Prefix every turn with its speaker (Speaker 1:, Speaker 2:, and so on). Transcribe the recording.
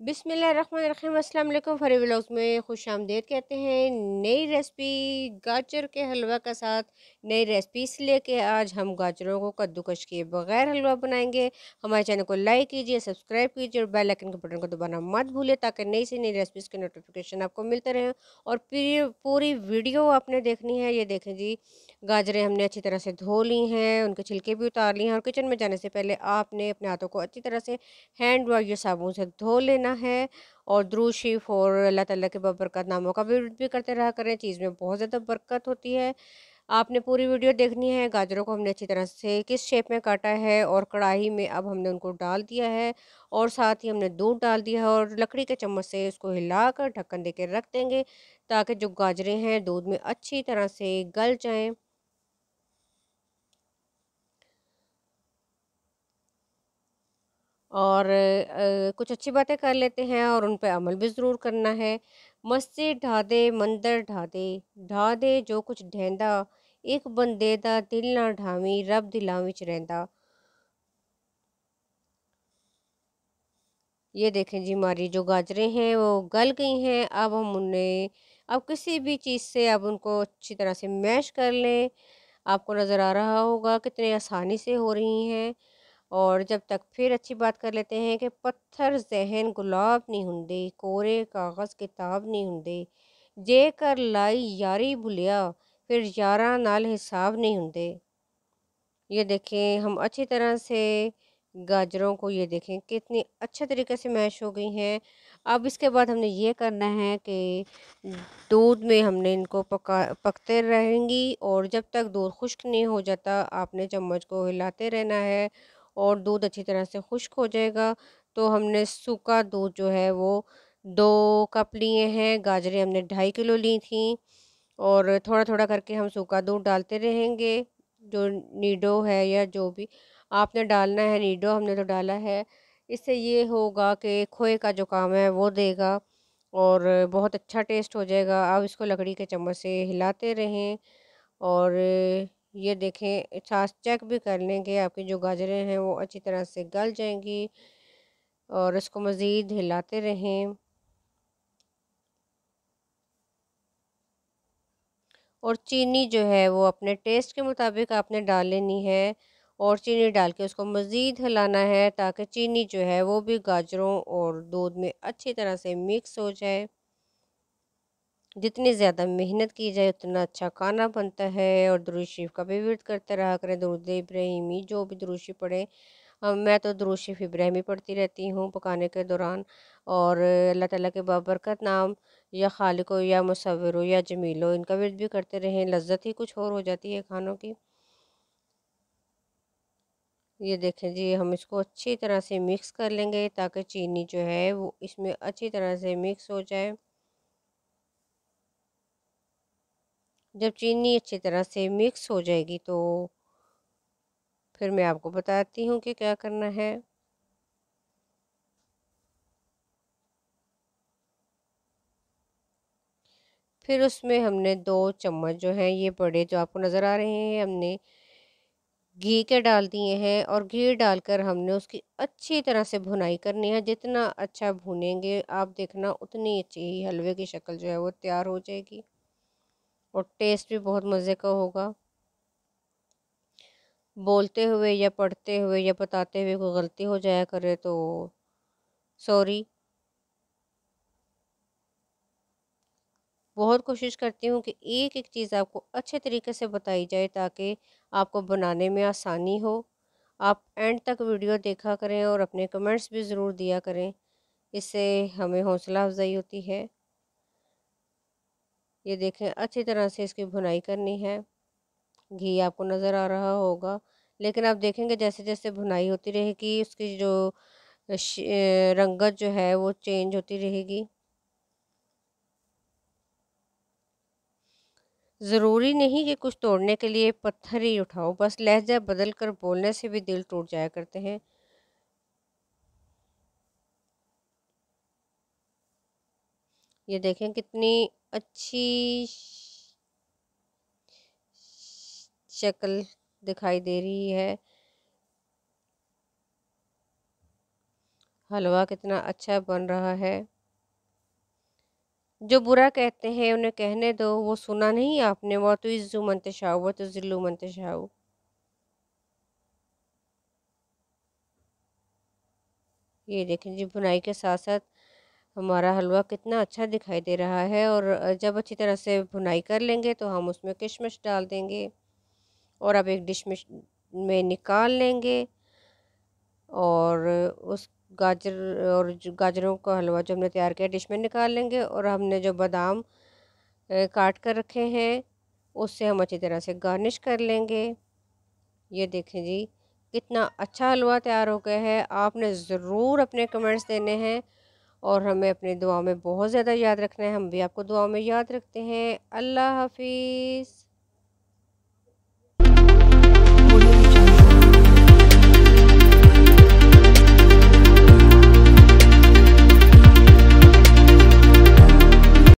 Speaker 1: बिस्मिल्लाहिर्रहमानिर्रहीम अस्सलाम वालेकुम। फरी व्लॉग्स में खुश आमदीद कहते हैं। नई रेसिपी गाजर के हलवा के साथ नई रेसिपी इसलिए कि आज हम गाजरों को कद्दूकश किए बगैर हलवा बनाएंगे। हमारे चैनल को लाइक कीजिए, सब्सक्राइब कीजिए और बेल आइकन के बटन को दबाना मत भूलिए ताकि नई से नई रेसिपीज़ के नोटिफिकेशन आपको मिलते रहें। और पूरी वीडियो आपने देखनी है। ये देखें जी, गाजरें हमने अच्छी तरह से धो ली हैं, उनके छिलके भी उतार लिए हैं। और किचन में जाने से पहले आपने अपने हाथों को अच्छी तरह से हैंड वॉश या साबुन से धो लेना है। और दुरूद शरीफ और अल्लाह ताला के बरकत नामों का भी करते रहा करें। चीज़ में बहुत ज़्यादा बरकत होती है। आपने पूरी वीडियो देखनी है। गाजरों को हमने अच्छी तरह से किस शेप में काटा है और कढ़ाई में अब हमने उनको डाल दिया है। और साथ ही हमने दूध डाल दिया है और लकड़ी के चम्मच से इसको हिलाकर ढक्कन दे के रख देंगे ताकि जो गाजरें हैं दूध में अच्छी तरह से गल जाएं। और कुछ अच्छी बातें कर लेते हैं और उन पे अमल भी ज़रूर करना है। मस्जिद ढा दे मंदिर ढा दे जो कुछ ढेंदा, एक बंदे दा दिल ना ढावी रब दिलां विच रहिंदा। ये देखें जी, हमारी जो गाजरें हैं वो गल गई हैं। अब हम उन्हें अब किसी भी चीज़ से अब उनको अच्छी तरह से मैश कर लें। आपको नज़र आ रहा होगा कितने आसानी से हो रही हैं। और जब तक फिर अच्छी बात कर लेते हैं कि पत्थर ज़हन गुलाब नहीं हुंदे, कोरे कागज़ किताब नहीं हुंदे, जे कर लाई यारी भुलिया फिर यारां नाल हिसाब नहीं हुंदे। ये देखें, हम अच्छी तरह से गाजरों को ये देखें कितनी अच्छे तरीके से मैश हो गई हैं। अब इसके बाद हमने ये करना है कि दूध में हमने इनको पकते रहेंगी और जब तक दूध खुश्क नहीं हो जाता आपने चम्मच को हिलाते रहना है। और दूध अच्छी तरह से खुश्क हो जाएगा तो हमने सूखा दूध जो है वो 2 कप लिए हैं। गाजरें हमने 2.5 किलो ली थी। और थोड़ा थोड़ा करके हम सूखा दूध डालते रहेंगे। जो नीडो है या जो भी आपने डालना है, नीडो हमने तो डाला है। इससे ये होगा कि खोए का जो काम है वो देगा और बहुत अच्छा टेस्ट हो जाएगा। अब इसको लकड़ी के चम्मच से हिलाते रहें। और ये देखें, साथ चेक भी कर लें कि आपकी जो गाजरें हैं वो अच्छी तरह से गल जाएंगी। और इसको मज़ीद हिलाते रहें। और चीनी जो है वो अपने टेस्ट के मुताबिक आपने डाल लेनी है। और चीनी डाल के उसको मज़ीद हिलाना है ताकि चीनी जो है वो भी गाजरों और दूध में अच्छी तरह से मिक्स हो जाए। जितनी ज़्यादा मेहनत की जाए उतना अच्छा खाना बनता है। और दुरूद शरीफ का भी विर्द करते रहा करें, दुरूद इब्राहिमी जो भी दुरूद शरीफ पढ़े। मैं तो दुरूद शरीफ इब्राहिमी पढ़ती रहती हूँ पकाने के दौरान। और अल्लाह ताला के बाबरकत नाम या खालिको या मुसव्विरो या जमीलो इनका विर्द भी करते रहें। लज्जत ही कुछ और हो जाती है खानों की। ये देखें जी, हम इसको अच्छी तरह से मिक्स कर लेंगे ताकि चीनी जो है वो इसमें अच्छी तरह से मिक्स हो जाए। जब चीनी अच्छी तरह से मिक्स हो जाएगी तो फिर मैं आपको बताती हूँ कि क्या करना है। फिर उसमें हमने 2 चम्मच जो हैं ये बड़े जो आपको नज़र आ रहे हैं हमने घी के डाल दिए हैं। और घी डालकर हमने उसकी अच्छी तरह से भुनाई करनी है। जितना अच्छा भुनेंगे आप देखना उतनी अच्छी ही हलवे की शक्ल जो है वो तैयार हो जाएगी और टेस्ट भी बहुत मज़े का होगा। बोलते हुए या पढ़ते हुए या बताते हुए कोई गलती हो जाया करे तो सॉरी। बहुत कोशिश करती हूँ कि एक एक चीज़ आपको अच्छे तरीके से बताई जाए ताकि आपको बनाने में आसानी हो। आप एंड तक वीडियो देखा करें और अपने कमेंट्स भी ज़रूर दिया करें। इससे हमें हौसला अफजाई होती है। ये देखें, अच्छी तरह से इसकी भुनाई करनी है। घी आपको नज़र आ रहा होगा लेकिन आप देखेंगे जैसे जैसे भुनाई होती रहेगी उसकी जो रंगत जो है वो चेंज होती रहेगी। ज़रूरी नहीं कि कुछ तोड़ने के लिए पत्थर ही उठाओ, बस लहजा बदल कर बोलने से भी दिल टूट जाया करते हैं। ये देखें कितनी अच्छी शक्ल दिखाई दे रही है। हलवा कितना अच्छा बन रहा है। जो बुरा कहते हैं उन्हें कहने दो, वो सुना नहीं आपने, वो तो इज्जू मंतशाओ वो तो जिल्लू मंतशाओ। ये देखें जी, बुनाई के साथ साथ हमारा हलवा कितना अच्छा दिखाई दे रहा है। और जब अच्छी तरह से भुनाई कर लेंगे तो हम उसमें किशमिश डाल देंगे और अब एक डिश में निकाल लेंगे। और उस गाजर और जो गाजरों का हलवा जो हमने तैयार किया डिश में निकाल लेंगे। और हमने जो बादाम काट कर रखे हैं उससे हम अच्छी तरह से गार्निश कर लेंगे। ये देखें जी, कितना अच्छा हलवा तैयार हो गया है। आपने ज़रूर अपने कमेंट्स देने हैं और हमें अपनी दुआ में बहुत ज़्यादा याद रखना है। हम भी आपको दुआ में याद रखते हैं। अल्लाह हाफिज़।